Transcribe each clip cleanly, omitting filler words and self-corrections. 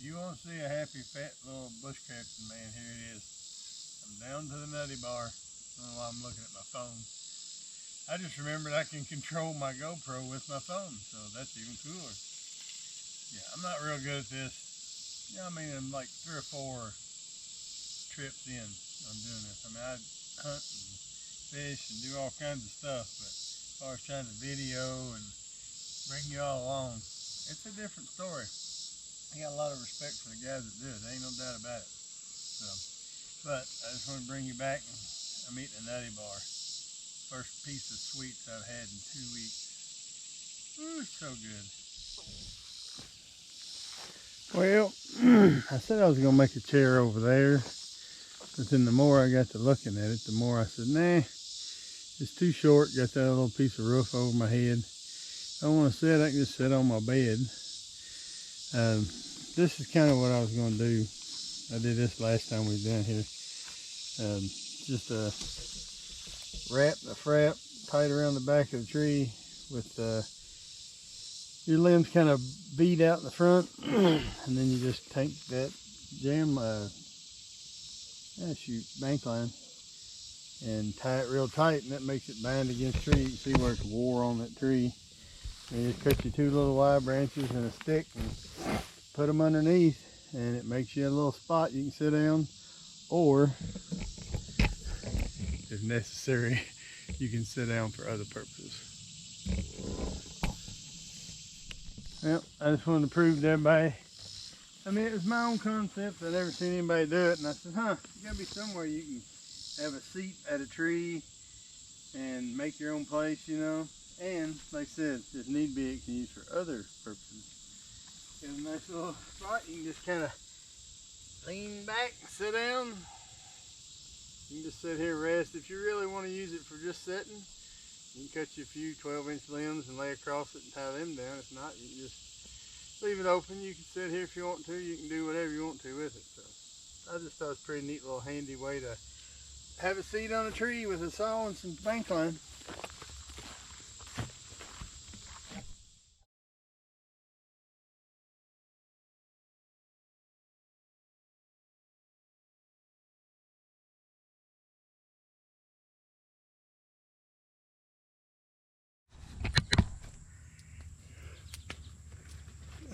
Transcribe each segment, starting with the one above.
You want to see a happy, fat little bushcrafting man, here it is. I'm down to the nutty bar. I don't know why I'm looking at my phone. I just remembered I can control my GoPro with my phone, so that's even cooler. Yeah, I'm not real good at this. Yeah, I mean, I'm like 3 or 4 trips in on doing this. I mean, I hunt and fish and do all kinds of stuff, but as far as trying to video and bring you all along, it's a different story. I got a lot of respect for the guys that do it. There ain't no doubt about it. So, but I just want to bring you back. I'm eating a nutty bar. First piece of sweets I've had in 2 weeks. Ooh, it's so good. Well, I said I was going to make a chair over there, but then the more I got to looking at it, the more I said, nah, it's too short. Got that little piece of roof over my head. I don't want to sit. I can just sit on my bed. This is kind of what I was going to do. I did this last time we was down here. Just wrap the frap tight around the back of the tree with your limbs kind of beat out in the front, and then you just take that bank line and tie it real tight, and that makes it bind against the tree. You can see where it's wore on that tree. And you just cut your 2 little wide branches and a stick and put them underneath, and it makes you a little spot you can sit down, or if necessary, you can sit down for other purposes. Well, I just wanted to prove to everybody. I mean, it was my own concept. I'd never seen anybody do it, and I said, you gotta be somewhere you can have a seat at a tree and make your own place, you know. And like I said, if need be, it can be used for other purposes. Got a nice little spot. You can just kind of lean back, sit down. You can just sit here and rest. If you really want to use it for just sitting, you can cut you a few 12-inch limbs and lay across it and tie them down. If not, you can just leave it open. You can sit here if you want to. You can do whatever you want to with it. So I just thought it was a pretty neat little handy way to have a seat on a tree with a saw and some bank line.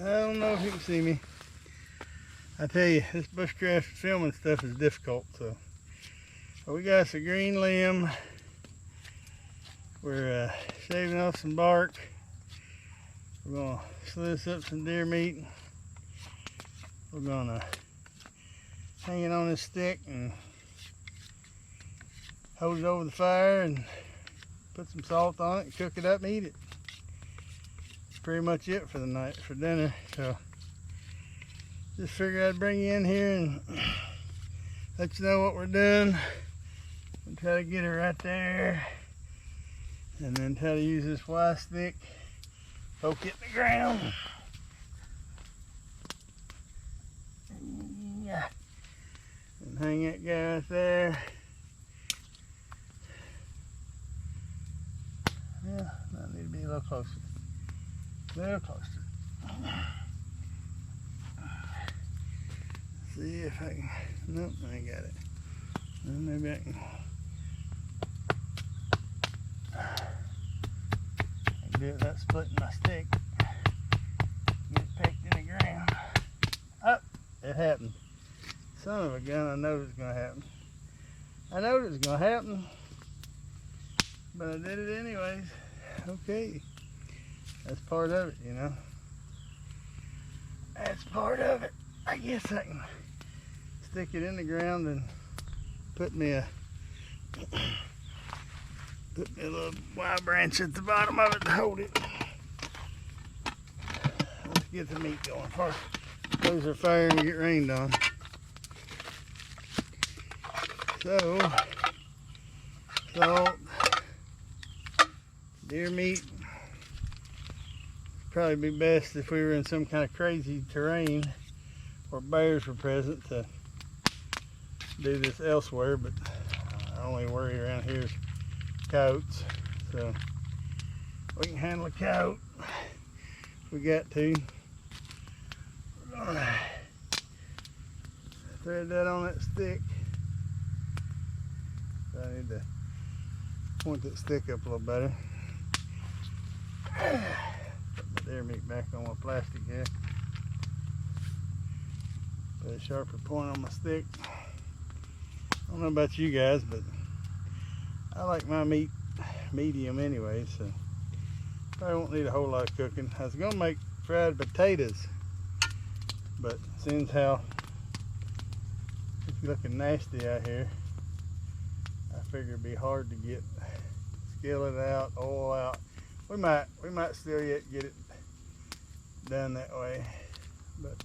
I don't know if you can see me. I tell you, this bushcraft filming stuff is difficult. So we got us a green limb. We're shaving off some bark. We're gonna slice up some deer meat. We're gonna hang it on this stick and hold it over the fire and put some salt on it and cook it up and eat it. Pretty much it for the night, for dinner. So just figured I'd bring you in here and let you know what we're doing, and try to get her right there, and then try to use this Y stick, poke it in the ground, and hang that guy right there. Yeah, I need to be a little closer. A little closer. See if I can. Nope, I ain't got it. Well, maybe I can do it without splitting my stick. Get it pecked in the ground. Oh, it happened. Son of a gun, I know it was going to happen. I know it was going to happen, but I did it anyways. Okay. That's part of it, you know. That's part of it. I guess I can stick it in the ground and put me a little wild branch at the bottom of it to hold it. Let's get the meat going first. Close our fire and get rained on. So, salt, deer meat. Probably be best if we were in some kind of crazy terrain where bears were present to do this elsewhere, but the only worry around here is coyotes, so we can handle a coyote if we got to. We're gonna thread that on that stick. So I need to point that stick up a little better. Put my deer meat back on my plastic here. Put a sharper point on my stick. I don't know about you guys, but I like my meat medium anyway, so probably won't need a whole lot of cooking. I was gonna make fried potatoes, but seems how it's looking nasty out here, I figure it'd be hard to get skillet out, oil out. We might still yet get it done that way, but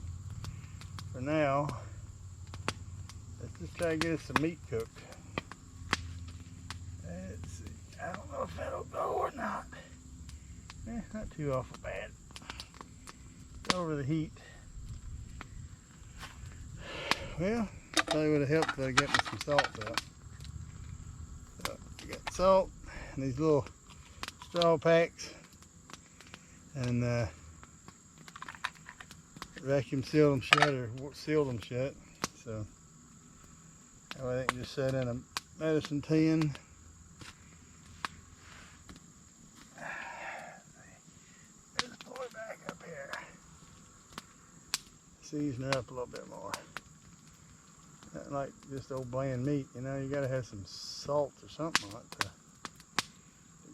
for now, let's just try to get us some meat cooked. Let's see. I don't know if that'll go or not. Not too awful bad. Go over the heat. Well, probably would have helped if I got me some salt out. So, I got salt and these little straw packs, and vacuum sealed them shut, or sealed them shut, so that way they can just set in a medicine tin. Just pull it back up here, season it up a little bit more. Not like just old bland meat, you know, you gotta have some salt or something on it to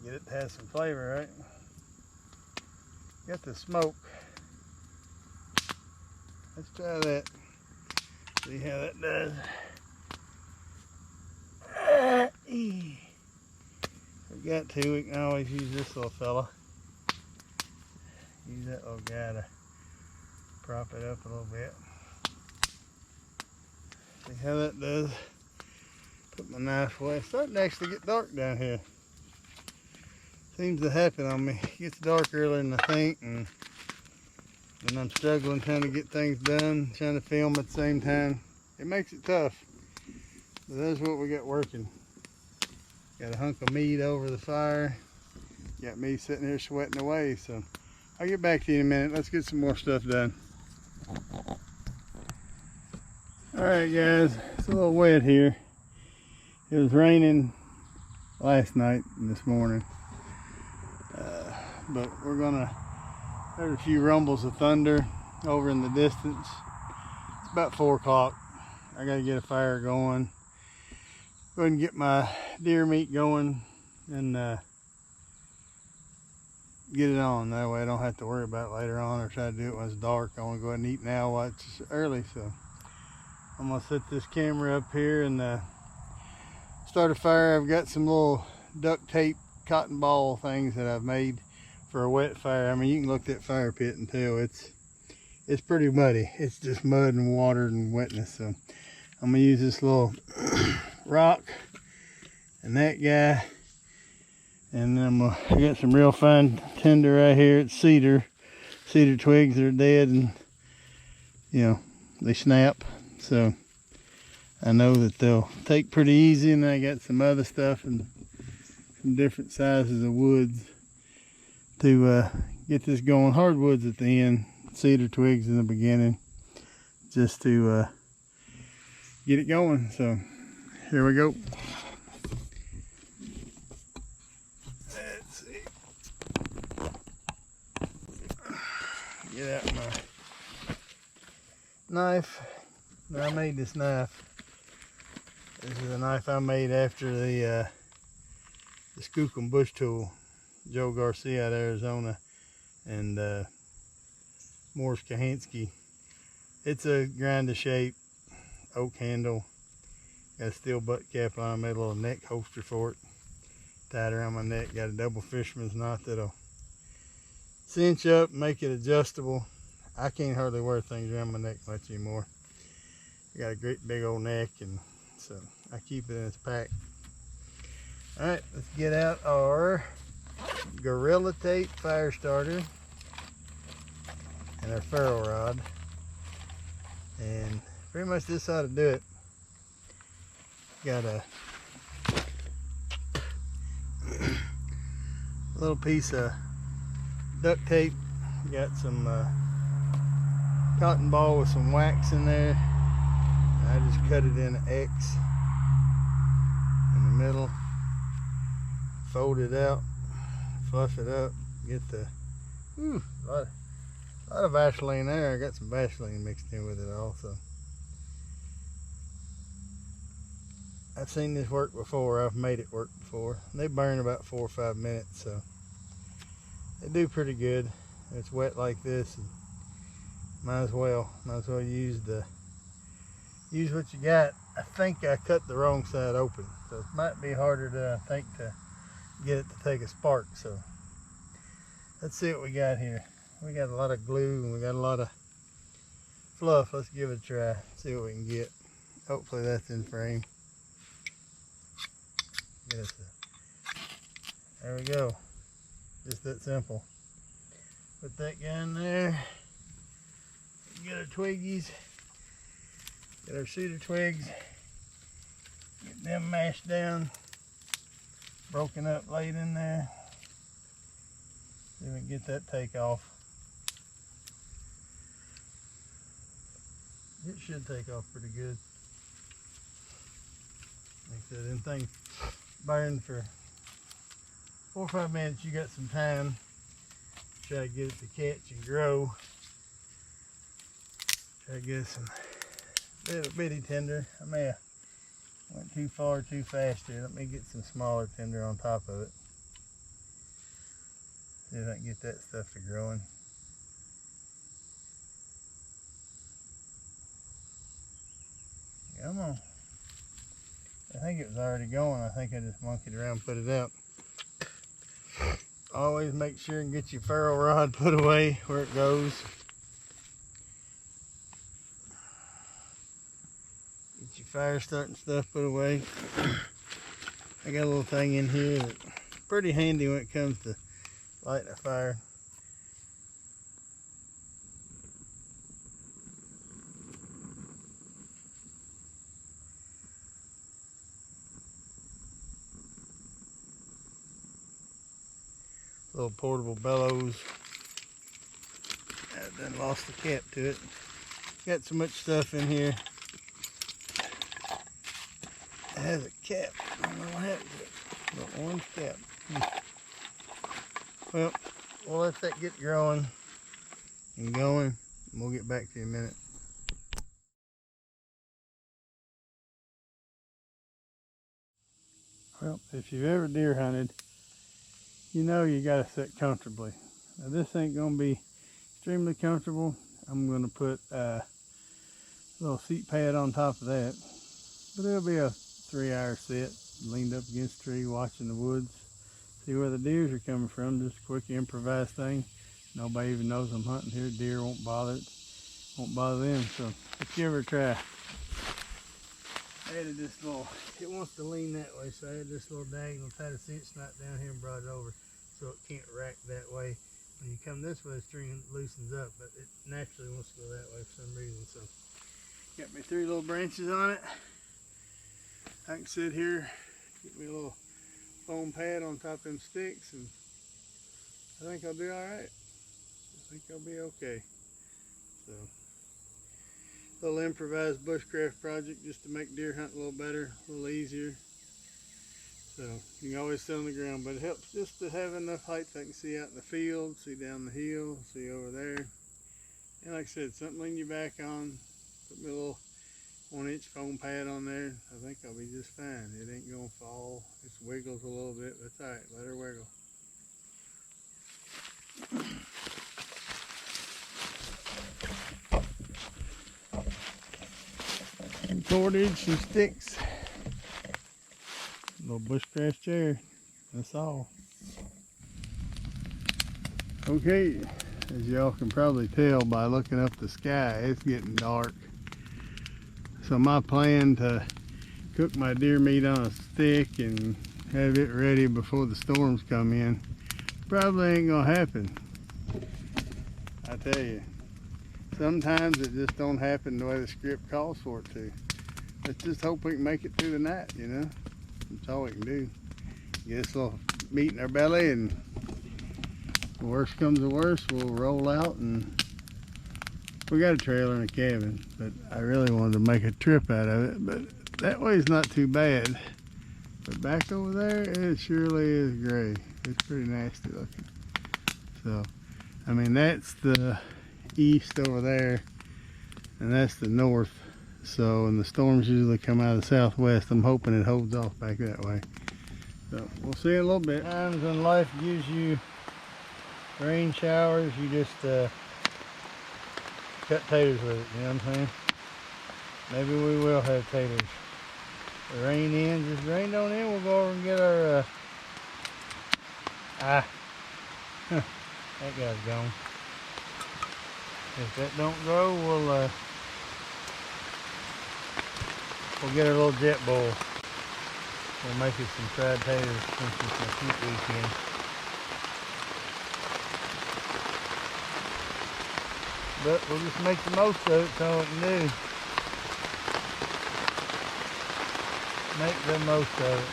get it to have some flavor, right? Got the smoke. Let's try that. See how that does. We got to. We can always use this little fella. Use that little guy to prop it up a little bit. See how that does. Put my knife away. It's starting to actually get dark down here. Seems to happen on me. It gets dark earlier than I think, and then I'm struggling trying to get things done, trying to film at the same time. It makes it tough. But that's what we got working. Got a hunk of meat over the fire. Got me sitting here sweating away, so I'll get back to you in a minute. Let's get some more stuff done. Alright guys, it's a little wet here. It was raining last night and this morning. But we're gonna, there's a few rumbles of thunder over in the distance. It's about 4 o'clock. I gotta get a fire going. Go ahead and get my deer meat going and get it on. That way I don't have to worry about it later on or try to do it when it's dark. I wanna go ahead and eat now while it's early. So I'm gonna set this camera up here and start a fire. I've got some little duct tape cotton ball things that I've made for a wet fire. I mean, you can look at that fire pit and tell it's pretty muddy. It's just mud and water and wetness. So I'm gonna use this little rock and that guy, and then I got some real fine tinder right here. It's cedar twigs that are dead, and you know they snap. So I know that they'll take pretty easy, and I got some other stuff and some different sizes of woods to get this going. Hardwoods at the end, cedar twigs in the beginning, just to get it going. So here we go. Let's see. Get out my knife. Now I made this knife. This is a knife I made after the Skookum bush tool. Joe Garcia out of Arizona and Morris Kahansky. It's a grind to shape oak handle. Got a steel butt cap on it. Made a little neck holster for it. Tied around my neck. Got a double fisherman's knot that'll cinch up, make it adjustable. I can't hardly wear things around my neck much anymore. I got a great big old neck, and so I keep it in its pack. Alright, let's get out our Gorilla Tape fire starter and our ferro rod, and pretty much this ought to do it. Got a little piece of duct tape, got some cotton ball with some wax in there, I just cut it in an X in the middle, fold it out, fluff it up, get the a lot of Vaseline there. I got some Vaseline mixed in with it also. I've seen this work before. I've made it work before. They burn about 4 or 5 minutes, so they do pretty good. It's wet like this, and might as well use what you got. I think I cut the wrong side open, so it might be harder to get it to take a spark. So let's see what we got here. We got a lot of glue and we got a lot of fluff. Let's give it a try, see what we can get. Hopefully that's in frame. There we go. Just that simple. Put that guy in there. Get our twiggies. Get our cedar twigs. Get them mashed down. Broken up, laid in there. See if we can get that take off. It should take off pretty good. Like I said, them things burn for 4 or 5 minutes. You got some time. Try to get it to catch and grow. Try to get some little bitty tender. I may have went too far too fast here. Let me get some smaller tender on top of it. See if I can get that stuff to growing. Come on. I think it was already going. I think I just monkeyed around and put it out. Always make sure and get your ferrule rod put away where it goes. Get your fire starting stuff put away. I got a little thing in here that's pretty handy when it comes to lighting a fire. Little portable bellows. I've done lost the cap to it. Got so much stuff in here. It has a cap. I don't know what happened to it. Little orange cap. Well, we'll let that get growing and going, and we'll get back to you in a minute. Well, if you've ever deer hunted, you know you gotta sit comfortably. Now this ain't gonna be extremely comfortable. I'm gonna put a little seat pad on top of that, but it'll be a 3-hour sit, leaned up against a tree, watching the woods, see where the deers are coming from. Just a quick improvised thing. Nobody even knows I'm hunting here. Deer won't bother them. So let's give her a try. I added this little, it wants to lean that way, so I added this little diagonal, try to see it snap down here and brought it over so it can't rack that way. When you come this way, the string loosens up, but it naturally wants to go that way for some reason. So got me 3 little branches on it. I can sit here, get me a little foam pad on top of them sticks, and I think I'll do all right. I think I'll be okay. So, little improvised bushcraft project just to make deer hunt a little better, a little easier. So you can always sit on the ground, but it helps just to have enough height so I can see out in the field, see down the hill, see over there. And like I said, something to lean your back on. Put me a little 1-inch foam pad on there. I think I'll be just fine. It ain't gonna fall. It wiggles a little bit, but that's all right. Let her wiggle. Some cordage, some sticks, a little bushcraft chair. That's all. Okay, as y'all can probably tell by looking up the sky, it's getting dark. So my plan to cook my deer meat on a stick and have it ready before the storms come in probably ain't gonna happen. I tell you, sometimes it just don't happen the way the script calls for it to. Let's just hope we can make it through the night, you know. That's all we can do. Get us a little meat in our belly, and the worst comes to worst, we'll roll out and We got a trailer and a cabin, but I really wanted to make a trip out of it, but that way's not too bad. But back over there, it surely is gray. It's pretty nasty looking. So, I mean, that's the east over there, and that's the north. So, and the storms usually come out of the southwest. I'm hoping it holds off back that way. So, we'll see in a little bit. Times when life gives you rain showers, you just cut taters with it, you know what I'm saying? Maybe we will have taters. The rain ends, if the rain don't end, we'll go over and get our, that guy's gone. If that don't grow, we'll get our little jet bowl. We'll make us some fried taters since it's a heat weekend. But we'll just make the most of it, that's all we can do. Make the most of it.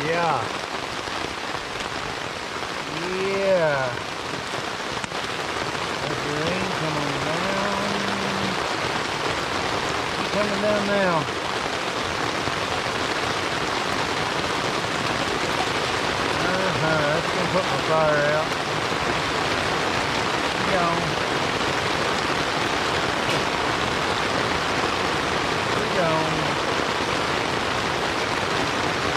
Yeah. Yeah. Let the rain come on down. It's coming down now. That's gonna put my fire out. Gone. We're gone.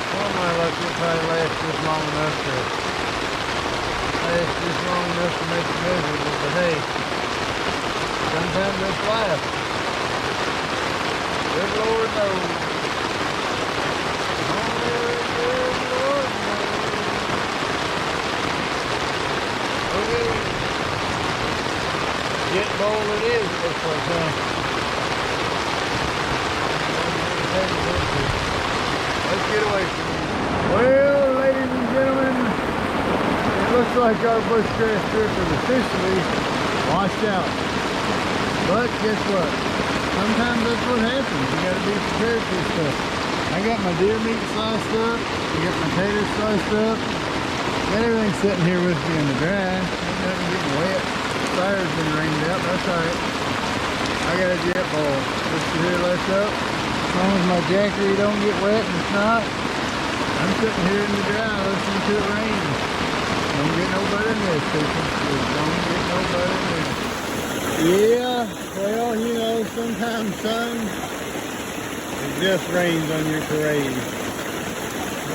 Well, my luck, it'll probably last just long enough to make it miserable, but hey, sometimes that's life. Good Lord knows. Only good Lord knows. Okay. Jet bowl it is, it looks like, huh? Let's get away from it. Well, ladies and gentlemen, it looks like our bushcraft trip is officially washed out. But guess what? Sometimes that's what happens. You gotta be prepared for stuff. I got my deer meat sliced up. I got my taters sliced up. Got everything sitting here with me in the dry. Ain't nothing getting wet. Fire's been rained out, that's alright. I got a jet bowl just here left up. As long as my jackery don't get wet and it's not, I'm sitting here in the dry listening to it rain. Don't get no better than this, people. Don't get no better than this. Yeah, well, you know, sometimes, son, it just rains on your parade.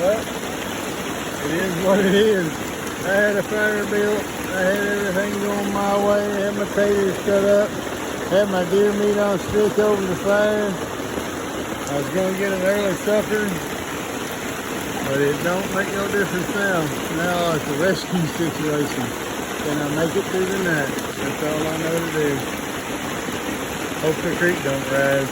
But it is what it is. I had a fire built. I had everything going my way. I had my taters cut up. Had my deer meat on a stick over the fire. I was going to get an early supper, but it don't make no difference now. Now it's a rescue situation. Can I make it through the night? That's all I know to do. Hope the creek don't rise.